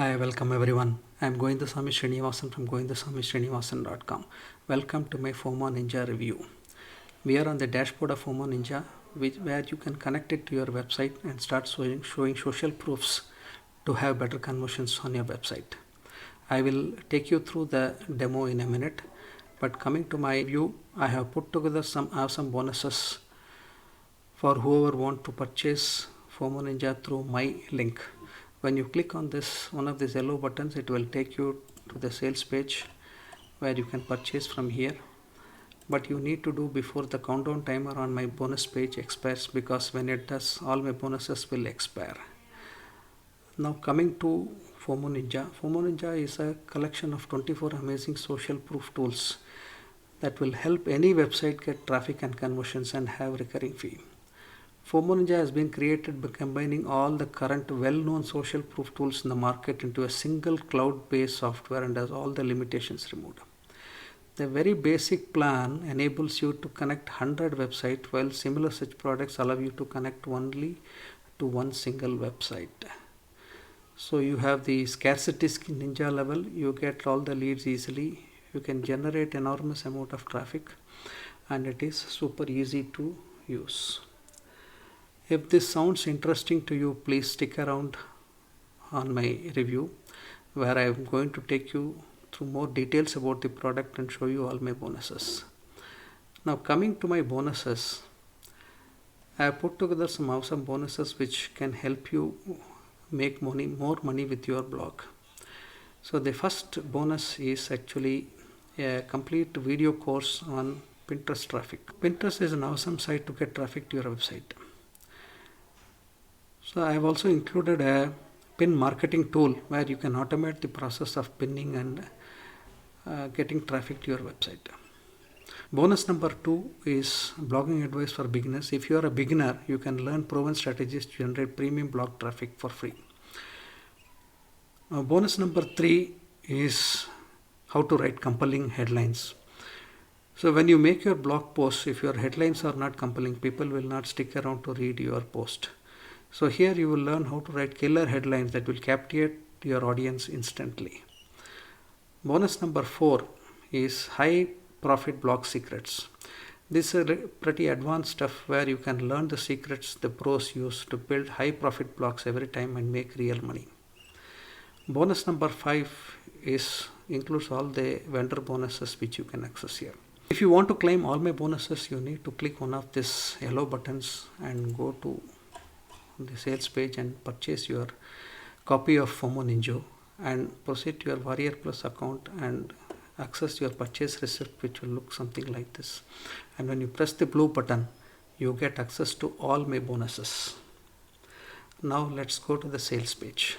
Hi, welcome everyone. I'm Goindasamy Srinivasan from goindasamysrinivasan.com. Welcome to my FOMO Ninja review. We are on the dashboard of FOMO Ninja, where you can connect it to your website and start showing social proofs to have better conversions on your website. I will take you through the demo in a minute, but coming to my view, I have put together some awesome bonuses for whoever want to purchase FOMO Ninja through my link. When you click on this one of these yellow buttons, it will take you to the sales page where you can purchase from here. But you need to do before the countdown timer on my bonus page expires, because when it does, all my bonuses will expire. Now coming to FOMO Ninja. FOMO Ninja is a collection of 24 amazing social proof tools that will help any website get traffic and conversions and have recurring fee. FOMO Ninja has been created by combining all the current well-known social proof tools in the market into a single cloud-based software and has all the limitations removed. The very basic plan enables you to connect 100 websites, while similar such products allow you to connect only to one single website. So you have the scarcity ninja level, you get all the leads easily, you can generate enormous amount of traffic, and it is super easy to use. If this sounds interesting to you, please stick around on my review, where I am going to take you through more details about the product and show you all my bonuses. Now coming to my bonuses, I have put together some awesome bonuses which can help you make more money with your blog. So the first bonus is actually a complete video course on Pinterest traffic. Pinterest is an awesome site to get traffic to your website. So I have also included a pin marketing tool where you can automate the process of pinning and getting traffic to your website. Bonus number 2 is blogging advice for beginners. If you are a beginner, you can learn proven strategies to generate premium blog traffic for free. Bonus number 3 is how to write compelling headlines. So when you make your blog post, if your headlines are not compelling, people will not stick around to read your post. So here you will learn how to write killer headlines that will captivate your audience instantly. Bonus number 4 is high profit blog secrets. This is pretty advanced stuff where you can learn the secrets the pros use to build high profit blogs every time and make real money. Bonus number 5 includes all the vendor bonuses which you can access here. If you want to claim all my bonuses, you need to click one of these yellow buttons and go to the sales page and purchase your copy of FOMO Ninja and proceed to your Warrior Plus account and access your purchase receipt, which will look something like this. And when you press the blue button, you get access to all my bonuses. Now let's go to the sales page.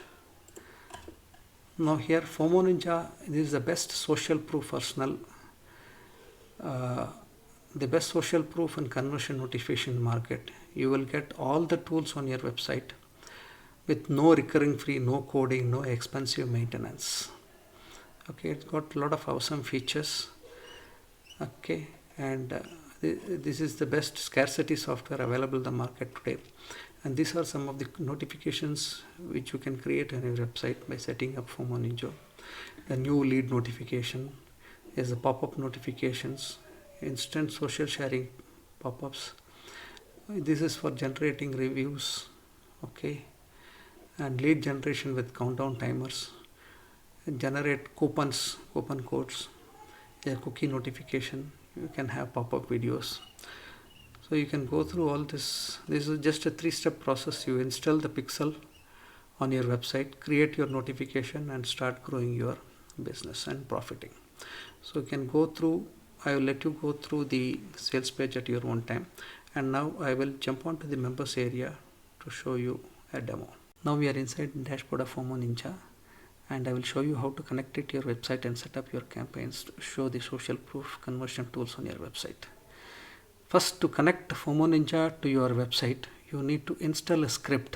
Now here FOMO Ninja, this is the best social proof arsenal, the best social proof and conversion notification market. You will get all the tools on your website with no recurring fee, no coding, no expensive maintenance. Okay, it's got a lot of awesome features. Okay, and this is the best scarcity software available in the market today. And these are some of the notifications which you can create on your website by setting up FOMO Ninja. The new lead notification is the pop-up notifications, instant social sharing pop-ups. This is for generating reviews, okay, and lead generation with countdown timers, generate coupon codes, a cookie notification. You can have pop-up videos. So you can go through all this. This is just a 3-step process. You install the pixel on your website, create your notification, and start growing your business and profiting. So you can go through, I will let you go through the sales page at your own time. And now I will jump onto the members area to show you a demo. Now we are inside the dashboard of FOMO Ninja, and I will show you how to connect it to your website and set up your campaigns to show the social proof conversion tools on your website. First, to connect FOMO Ninja to your website, you need to install a script.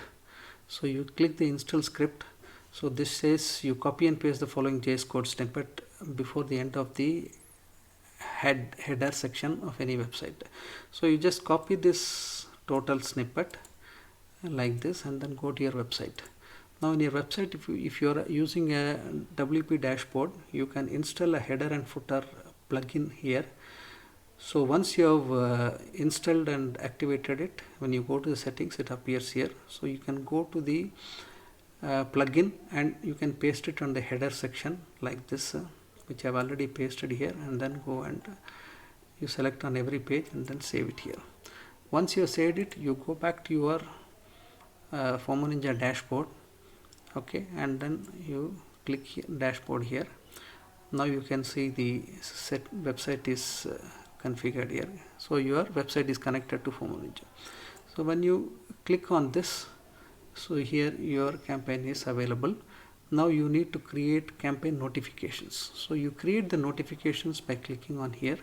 So you click the install script. So this says you copy and paste the following JS code snippet before the end of the header section of any website. So you just copy this total snippet like this and then go to your website. Now in your website, if you are using a WP dashboard, you can install a header and footer plugin here. So once you have installed and activated it, when you go to the settings, it appears here. So you can go to the plugin and you can paste it on the header section like this, which I have already pasted here, and then go and you select on every page and then save it here. Once you have saved it, you go back to your FOMO Ninja dashboard, okay, and then you click here, dashboard here. Now you can see the website is configured here. So your website is connected to FOMO Ninja. So when you click on this, so here your campaign is available. Now you need to create campaign notifications. So you create the notifications by clicking on here.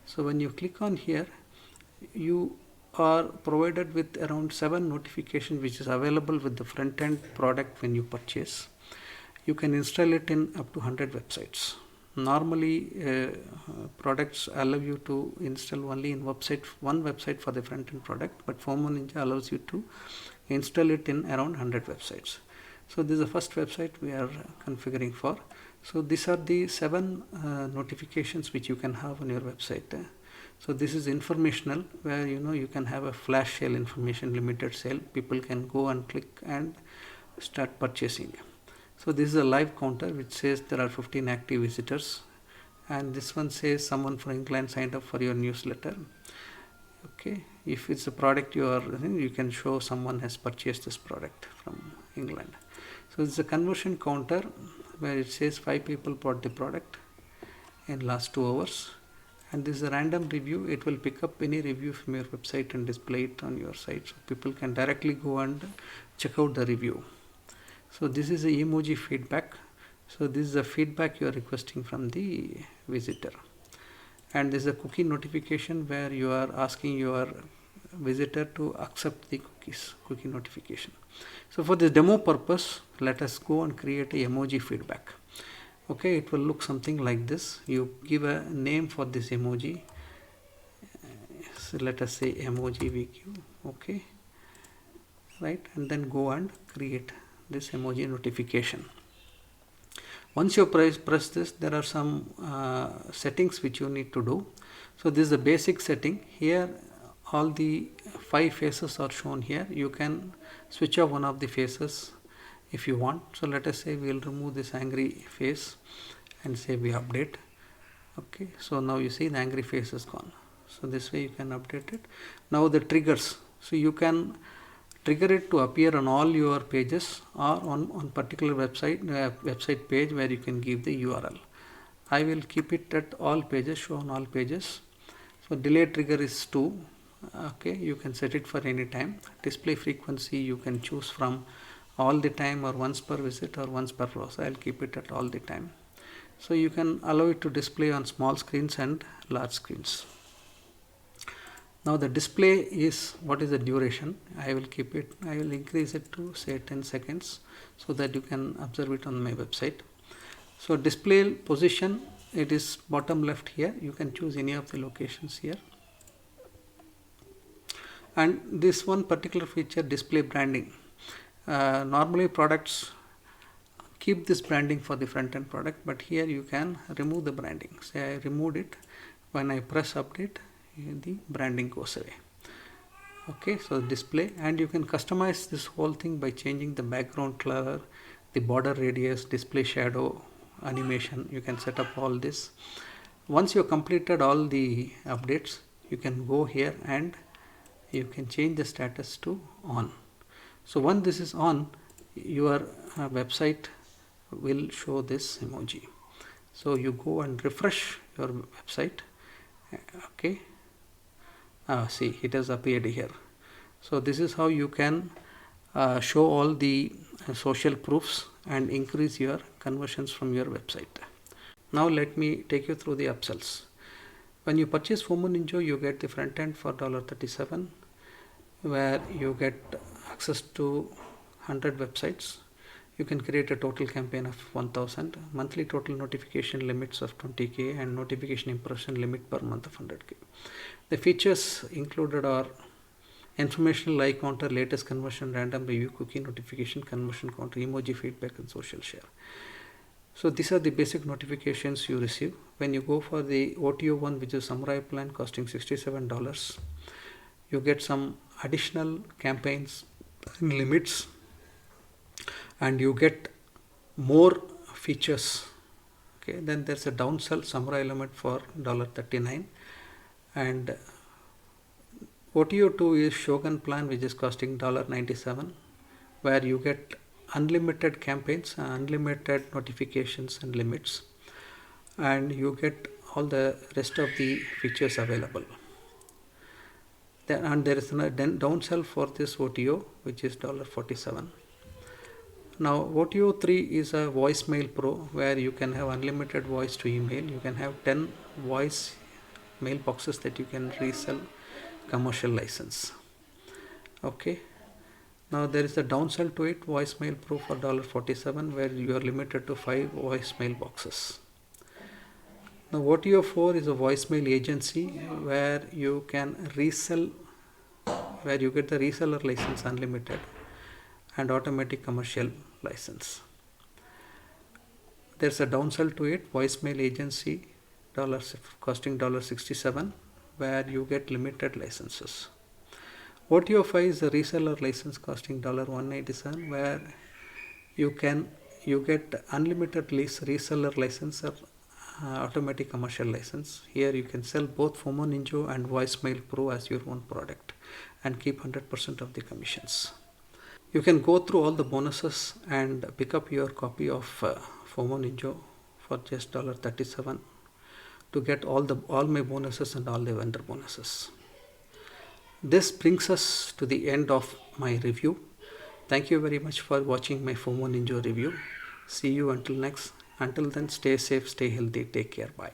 So when you click on here, you are provided with around 7 notifications which is available with the front end product when you purchase. You can install it in up to 100 websites. Normally products allow you to install only in one website for the front end product, but FOMO Ninja allows you to install it in around 100 websites. So this is the first website we are configuring for. So these are the 7 notifications which you can have on your website. So this is informational, where you can have a flash sale information, limited sale. People can go and click and start purchasing. So this is a live counter which says there are 15 active visitors, and this one says someone from England signed up for your newsletter. Okay, if it's a product you can show someone has purchased this product from England. So it's a conversion counter where it says 5 people bought the product in last 2 hours, and this is a random review. It will pick up any review from your website and display it on your site, so people can directly go and check out the review. So this is a emoji feedback. So this is the feedback you are requesting from the visitor. And this is a cookie notification where you are asking your visitor to accept the cookie notification. So for this demo purpose, let us go and create a emoji feedback. Okay, it will look something like this. You give a name for this emoji. So let us say emoji VQ. Okay, right, and then go and create this emoji notification. Once you press this, there are some settings which you need to do. So this is the basic setting. Here all the 5 faces are shown here. You can switch off one of the faces if you want. So let us say we will remove this angry face and say we update. Okay, so now you see the angry face is gone. So this way you can update it. Now the triggers. So you can trigger it to appear on all your pages or on particular website page where you can give the URL. I will keep it at all pages, show on all pages. So delay trigger is 2. Okay, you can set it for any time. Display frequency you can choose from all the time or once per visit or once per row. So I'll keep it at all the time. So you can allow it to display on small screens and large screens. Now the display is, what is the duration? I will increase it to say 10 seconds so that you can observe it on my website. So display position, it is bottom left here. You can choose any of the locations here. And this one particular feature, display branding. Normally products keep this branding for the front end product, but here you can remove the branding. Say I removed it. When I press update, the branding goes away. Okay, so display, and you can customize this whole thing by changing the background color, the border radius, display shadow, animation. You can set up all this. Once you have completed all the updates, you can go here and you can change the status to on. So once this is on, your website will show this emoji. So you go and refresh your website. Okay, see, it has appeared here. So this is how you can show all the social proofs and increase your conversions from your website. Now let me take you through the upsells. When you purchase FOMO Ninja, you get the front end for $37, where you get access to 100 websites. You can create a total campaign of 1000, monthly total notification limits of 20k, and notification impression limit per month of 100k. The features included are informational like counter, latest conversion, random review, cookie notification, conversion counter, emoji feedback, and social share. So these are the basic notifications you receive. When you go for the OTO one, which is Samurai plan costing $67, you get some additional campaigns and limits, and you get more features. Okay, then there's a downsell Samurai limit for $39, and OTO 2 is Shogun plan, which is costing $97, where you get unlimited campaigns, unlimited notifications and limits, and you get all the rest of the features available. Then, and there is a downsell for this OTO, which is $47. Now OTO 3 is a voicemail pro, where you can have unlimited voice to email. You can have 10 voice mailboxes that you can resell commercial license. Okay, now there is a downsell to it, voicemail pro for $47, where you are limited to 5 voicemail boxes. Now OTO 4 is a voicemail agency, where you can resell, where you get the reseller license unlimited and automatic commercial license. There's a downsell to it, voicemail agency costing $67, where you get limited licenses. OTO 5 is a reseller license costing $197, where you get unlimited reseller license or automatic commercial license. Here you can sell both FOMO Ninja and Voicemail Pro as your own product and keep 100% of the commissions. You can go through all the bonuses and pick up your copy of FOMO Ninja for just $37 to get all my bonuses and all the vendor bonuses. This brings us to the end of my review. Thank you very much for watching my FOMO Ninja review. See you until next. Until then, stay safe, stay healthy, take care, bye.